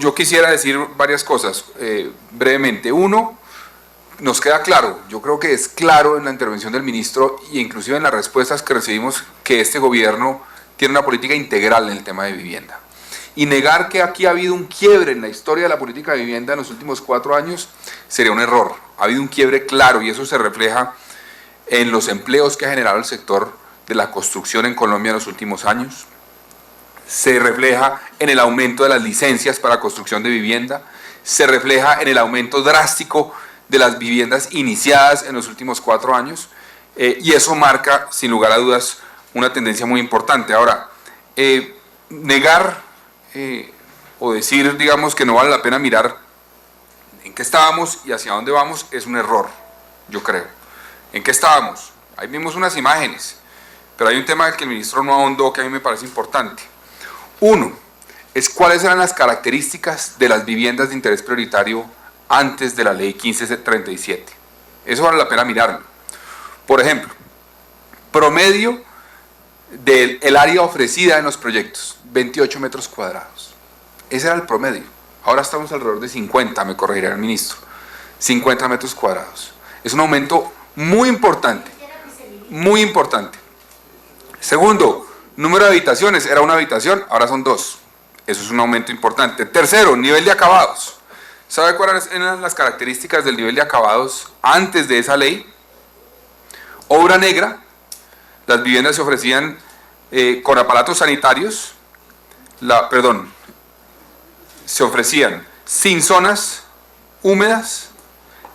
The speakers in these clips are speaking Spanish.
yo quisiera decir varias cosas brevemente. Uno, nos queda claro, yo creo que es claro en la intervención del ministro e inclusive en las respuestas que recibimos, que este gobierno tiene una política integral en el tema de vivienda. Y negar que aquí ha habido un quiebre en la historia de la política de vivienda en los últimos 4 años sería un error. Ha habido un quiebre claro y eso se refleja en los empleos que ha generado el sector de la construcción en Colombia en los últimos años. Se refleja en el aumento de las licencias para construcción de vivienda. Se refleja en el aumento drástico de las viviendas iniciadas en los últimos 4 años. Y eso marca, sin lugar a dudas, una tendencia muy importante. Ahora, negar o decir, digamos, que no vale la pena mirar en qué estábamos y hacia dónde vamos es un error, yo creo. ¿En qué estábamos? Ahí vimos unas imágenes, pero hay un tema del que el ministro no ahondó que a mí me parece importante. Uno, es cuáles eran las características de las viviendas de interés prioritario antes de la ley 1537. Eso vale la pena mirarlo. Por ejemplo, promedio del área ofrecida en los proyectos, 28 metros cuadrados. Ese era el promedio. Ahora estamos alrededor de 50, me corregirá el ministro. 50 metros cuadrados. Es un aumento muy importante. Muy importante. Segundo, número de habitaciones. Era una habitación, ahora son 2. Eso es un aumento importante. Tercero, nivel de acabados. ¿Sabe cuáles eran las características del nivel de acabados antes de esa ley? Obra negra. Las viviendas se ofrecían con aparatos sanitarios, se ofrecían sin zonas húmedas,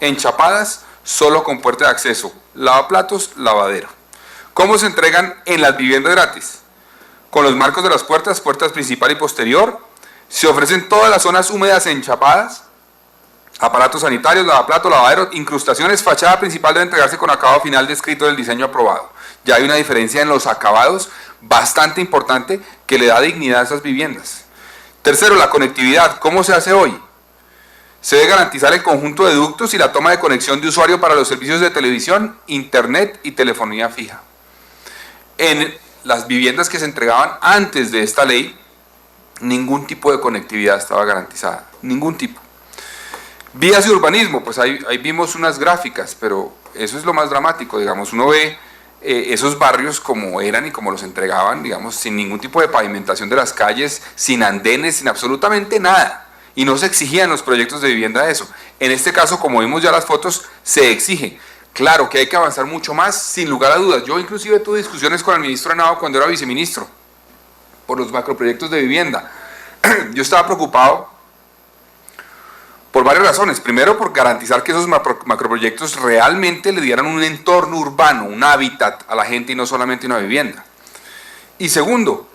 enchapadas, solo con puerta de acceso, lavaplatos, lavadero. ¿Cómo se entregan en las viviendas gratis? Con los marcos de las puertas principal y posterior, se ofrecen todas las zonas húmedas enchapadas, aparatos sanitarios, lavaplatos, lavadero, incrustaciones, fachada principal debe entregarse con acabado final descrito del diseño aprobado. Ya hay una diferencia en los acabados bastante importante que le da dignidad a esas viviendas. Tercero, la conectividad. ¿Cómo se hace hoy? Se debe garantizar el conjunto de ductos y la toma de conexión de usuario para los servicios de televisión, internet y telefonía fija. En las viviendas que se entregaban antes de esta ley, ningún tipo de conectividad estaba garantizada, ningún tipo. Vías y urbanismo, pues ahí vimos unas gráficas, pero eso es lo más dramático, digamos, uno ve esos barrios como eran y como los entregaban, digamos, sin ningún tipo de pavimentación de las calles, sin andenes, sin absolutamente nada, y no se exigían los proyectos de vivienda eso. En este caso, como vimos ya las fotos, se exige. Claro que hay que avanzar mucho más, sin lugar a dudas. Yo inclusive tuve discusiones con el ministro Henao cuando era viceministro, por los macroproyectos de vivienda. Yo estaba preocupado por varias razones. Primero, por garantizar que esos macroproyectos realmente le dieran un entorno urbano, un hábitat a la gente y no solamente una vivienda. Y segundo,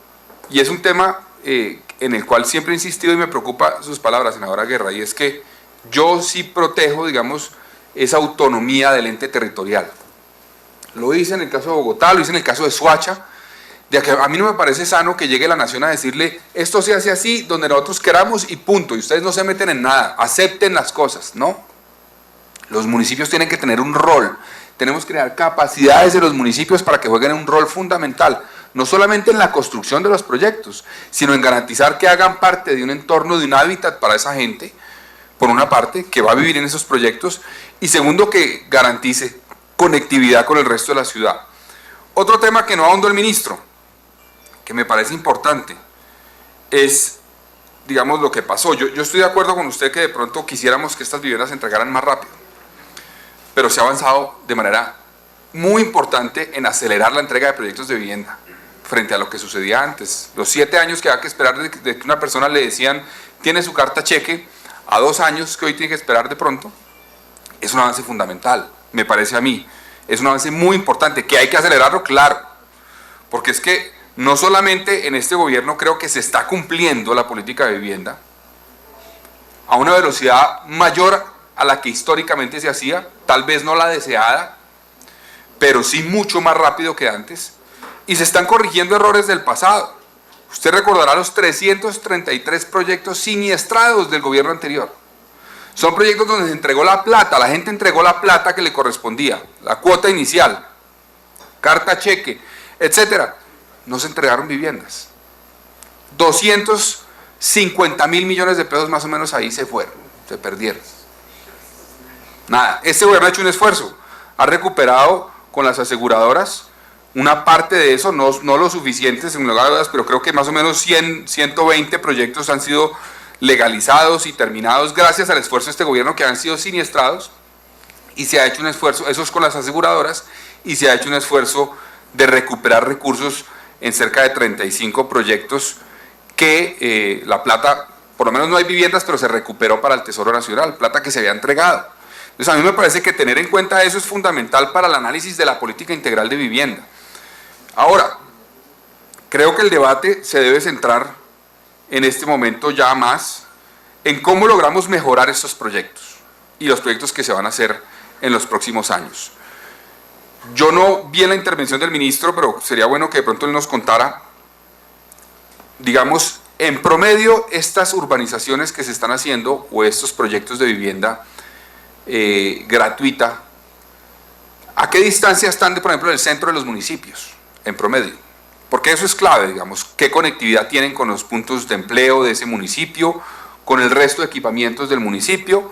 y es un tema en el cual siempre he insistido y me preocupa sus palabras, senadora Guerra, y es que yo sí protejo, digamos, esa autonomía del ente territorial. Lo hice en el caso de Bogotá, lo hice en el caso de Soacha, de que a mí no me parece sano que llegue la nación a decirle esto se hace así, donde nosotros queramos y punto, y ustedes no se meten en nada, acepten las cosas, no. Los municipios tienen que tener un rol, tenemos que crear capacidades de los municipios para que jueguen un rol fundamental, no solamente en la construcción de los proyectos, sino en garantizar que hagan parte de un entorno, de un hábitat para esa gente, por una parte, que va a vivir en esos proyectos, y segundo, que garantice conectividad con el resto de la ciudad. Otro tema que no ahondó el ministro, que me parece importante, es, digamos, lo que pasó. Yo estoy de acuerdo con usted que de pronto quisiéramos que estas viviendas se entregaran más rápido, pero se ha avanzado de manera muy importante en acelerar la entrega de proyectos de vivienda frente a lo que sucedía antes. Los 7 años que había que esperar de que una persona le decían tiene su carta cheque, a 2 años que hoy tiene que esperar de pronto, es un avance fundamental, me parece a mí. Es un avance muy importante, que hay que acelerarlo, claro, porque es que no solamente en este gobierno creo que se está cumpliendo la política de vivienda a una velocidad mayor a la que históricamente se hacía, tal vez no la deseada, pero sí mucho más rápido que antes, y se están corrigiendo errores del pasado. Usted recordará los 333 proyectos siniestrados del gobierno anterior. Son proyectos donde se entregó la plata, la gente entregó la plata que le correspondía, la cuota inicial, carta cheque, etcétera. No se entregaron viviendas. 200 50.000 millones de pesos más o menos ahí se fueron, se perdieron. Nada, este gobierno ha hecho un esfuerzo, ha recuperado con las aseguradoras una parte de eso, no lo suficiente según lugar de dudas, pero creo que más o menos 120 proyectos han sido legalizados y terminados gracias al esfuerzo de este gobierno, que han sido siniestrados, y se ha hecho un esfuerzo, eso es con las aseguradoras, y se ha hecho un esfuerzo de recuperar recursos en cerca de 35 proyectos que la plata, por lo menos no hay viviendas, pero se recuperó para el Tesoro Nacional, plata que se había entregado. Entonces a mí me parece que tener en cuenta eso es fundamental para el análisis de la política integral de vivienda. Ahora, creo que el debate se debe centrar en este momento ya más en cómo logramos mejorar estos proyectos y los proyectos que se van a hacer en los próximos años. Yo no vi en la intervención del ministro, pero sería bueno que de pronto él nos contara, digamos, en promedio estas urbanizaciones que se están haciendo o estos proyectos de vivienda gratuita, ¿a qué distancia están, por ejemplo, del centro de los municipios, en promedio? Porque eso es clave, digamos, qué conectividad tienen con los puntos de empleo de ese municipio, con el resto de equipamientos del municipio,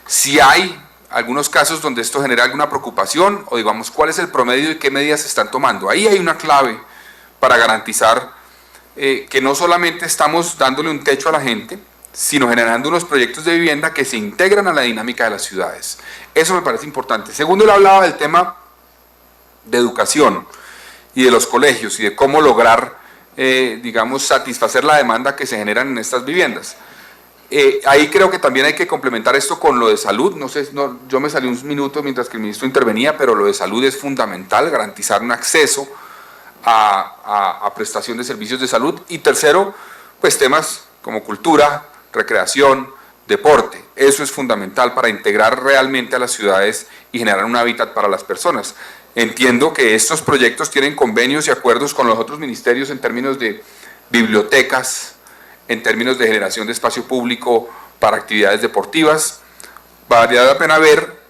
si hay algunos casos donde esto genera alguna preocupación, o digamos, cuál es el promedio y qué medidas se están tomando. Ahí hay una clave para garantizar que no solamente estamos dándole un techo a la gente, sino generando unos proyectos de vivienda que se integran a la dinámica de las ciudades. Eso me parece importante. Segundo, él hablaba del tema de educación y de los colegios y de cómo lograr, digamos, satisfacer la demanda que se generan en estas viviendas. Ahí creo que también hay que complementar esto con lo de salud. No sé, yo me salí un minuto mientras que el ministro intervenía, pero lo de salud es fundamental, garantizar un acceso a prestación de servicios de salud. Y tercero, pues temas como cultura, recreación, deporte. Eso es fundamental para integrar realmente a las ciudades y generar un hábitat para las personas. Entiendo que estos proyectos tienen convenios y acuerdos con los otros ministerios en términos de bibliotecas, en términos de generación de espacio público para actividades deportivas. Valdría la pena ver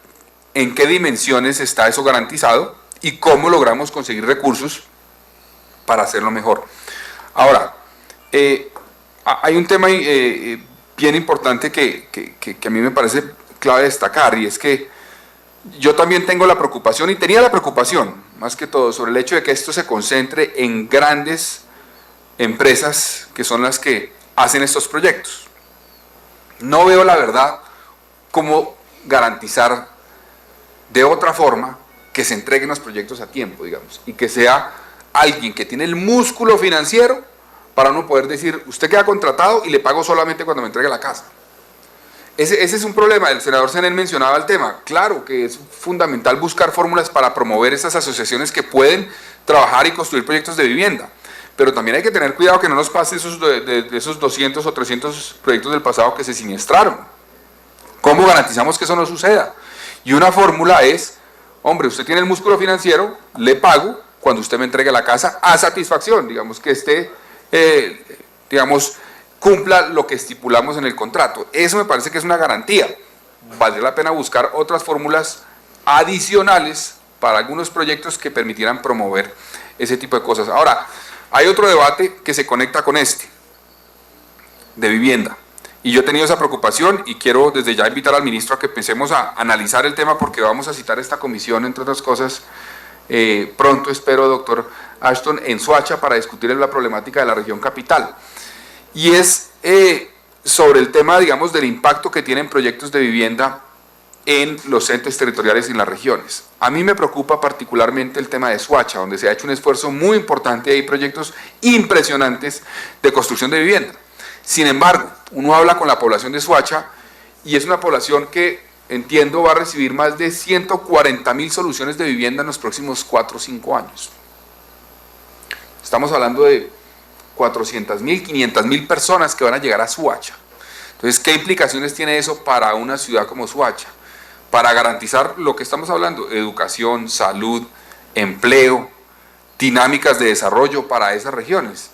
en qué dimensiones está eso garantizado y cómo logramos conseguir recursos para hacerlo mejor. Ahora, hay un tema bien importante que a mí me parece clave destacar, y es que yo también tengo la preocupación, y tenía la preocupación, más que todo, sobre el hecho de que esto se concentre en grandes empresas que son las que hacen estos proyectos. No veo, la verdad, cómo garantizar de otra forma que se entreguen los proyectos a tiempo, digamos, y que sea alguien que tiene el músculo financiero para uno poder decir, usted queda contratado y le pago solamente cuando me entregue la casa. Ese es un problema. El senador Senén mencionaba el tema. Claro que es fundamental buscar fórmulas para promover esas asociaciones que pueden trabajar y construir proyectos de vivienda, pero también hay que tener cuidado que no nos pase de esos 200 o 300 proyectos del pasado que se siniestraron. ¿Cómo garantizamos que eso no suceda? Y una fórmula es, hombre, usted tiene el músculo financiero, le pago cuando usted me entregue la casa a satisfacción, digamos, que esté, digamos, cumpla lo que estipulamos en el contrato. Eso me parece que es una garantía. Valdría la pena buscar otras fórmulas adicionales para algunos proyectos que permitieran promover ese tipo de cosas. Ahora, hay otro debate que se conecta con este, de vivienda. Y yo he tenido esa preocupación y quiero desde ya invitar al ministro a que empecemos a analizar el tema, porque vamos a citar esta comisión, entre otras cosas, pronto, espero, doctor Ashton, en Soacha, para discutir la problemática de la región capital. Y es sobre el tema, digamos, del impacto que tienen proyectos de vivienda en los entes territoriales y en las regiones. A mí me preocupa particularmente el tema de Soacha, donde se ha hecho un esfuerzo muy importante, hay proyectos impresionantes de construcción de vivienda. Sin embargo, uno habla con la población de Soacha y es una población que, entiendo, va a recibir más de 140.000 soluciones de vivienda en los próximos 4 o 5 años. Estamos hablando de 400.000, 500.000 personas que van a llegar a Soacha. Entonces, ¿qué implicaciones tiene eso para una ciudad como Soacha? Para garantizar lo que estamos hablando, educación, salud, empleo, dinámicas de desarrollo para esas regiones.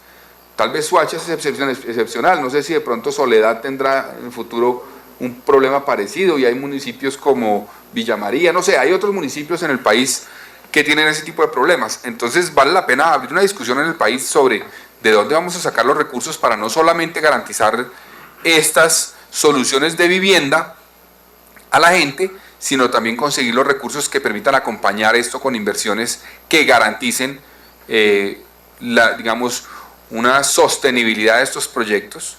Tal vez Soacha es excepcional, no sé si de pronto Soledad tendrá en el futuro un problema parecido, y hay municipios como Villa María, no sé, hay otros municipios en el país que tienen ese tipo de problemas. Entonces vale la pena abrir una discusión en el país sobre de dónde vamos a sacar los recursos para no solamente garantizar estas soluciones de vivienda a la gente, sino también conseguir los recursos que permitan acompañar esto con inversiones que garanticen, digamos, una sostenibilidad de estos proyectos,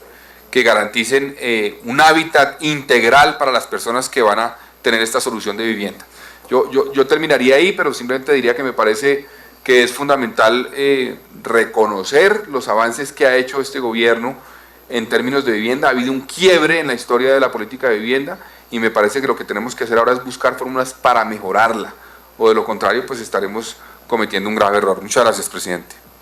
que garanticen un hábitat integral para las personas que van a tener esta solución de vivienda. Yo terminaría ahí, pero simplemente diría que me parece que es fundamental reconocer los avances que ha hecho este gobierno en términos de vivienda. Ha habido un quiebre en la historia de la política de vivienda y me parece que lo que tenemos que hacer ahora es buscar fórmulas para mejorarla, o de lo contrario pues estaremos cometiendo un grave error. Muchas gracias, presidente.